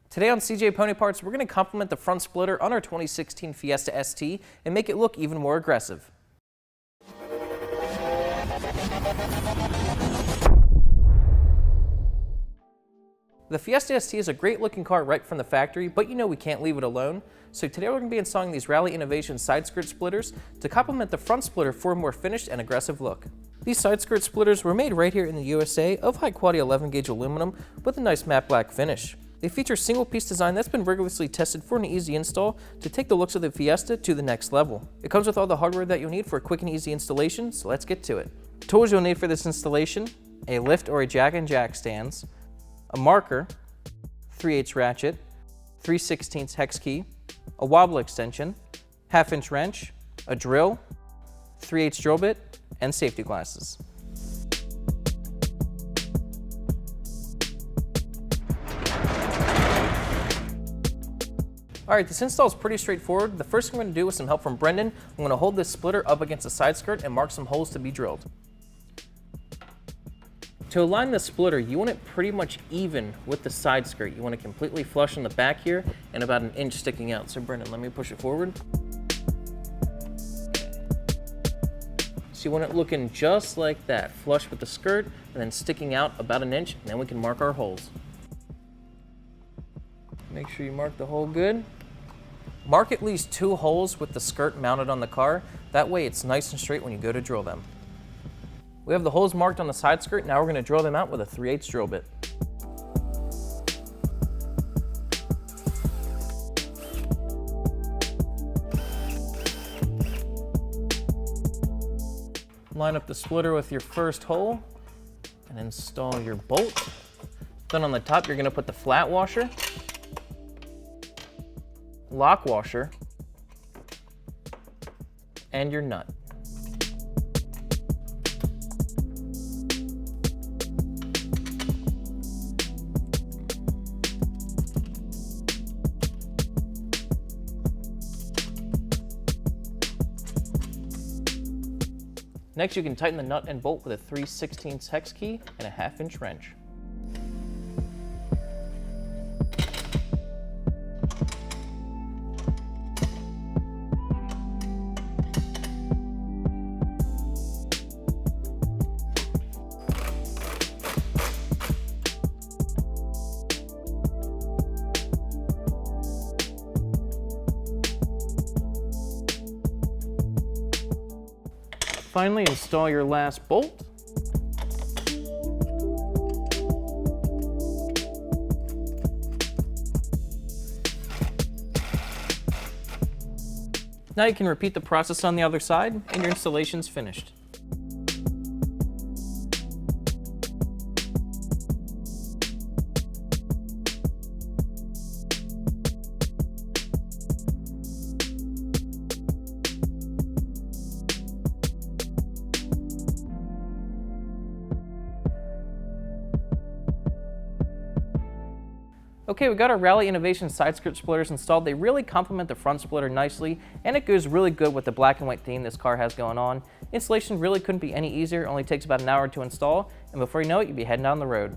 Today on CJ Pony Parts, we're going to complement the front splitter on our 2016 Fiesta ST and make it look even more aggressive. The Fiesta ST is a great looking car right from the factory, but you know we can't leave it alone. So today we're going to be installing these Rally Innovation side skirt splitters to complement the front splitter for a more finished and aggressive look. These side skirt splitters were made right here in the USA of high quality 11 gauge aluminum with a nice matte black finish. They feature a single piece design that's been rigorously tested for an easy install to take the looks of the Fiesta to the next level. It comes with all the hardware that you'll need for a quick and easy installation, so let's get to it. Tools you'll need for this installation: a lift or a jack and jack stands, a marker, 3/8 ratchet, 3/16 hex key, a wobble extension, 1/2-inch wrench, a drill, 3/8 drill bit, and safety glasses. Alright, this install is pretty straightforward. The first thing I'm going to do with some help from Brendan, I'm going to hold this splitter up against the side skirt and mark some holes to be drilled. To align the splitter, you want it pretty much even with the side skirt. You want it completely flush on the back here and about 1 inch sticking out. So Brendan, let me push it forward. So you want it looking just like that, flush with the skirt and then sticking out about 1 inch, and then we can mark our holes. Make sure you mark the hole good. Mark at least 2 holes with the skirt mounted on the car. That way it's nice and straight when you go to drill them. We have the holes marked on the side skirt. Now we're going to drill them out with a 3/8 drill bit. Line up the splitter with your first hole and install your bolt. Then on the top, you're going to put the flat washer, lock washer, and your nut. Next, you can tighten the nut and bolt with a 3/16 hex key and a 1/2-inch wrench. Finally, install your last bolt. Now you can repeat the process on the other side and your installation's finished. Okay, we got our Rally Innovation side skirt splitters installed. They really complement the front splitter nicely, and it goes really good with the black and white theme this car has going on. Installation really couldn't be any easier. It only takes about an hour to install, and before you know it, you'll be heading down the road.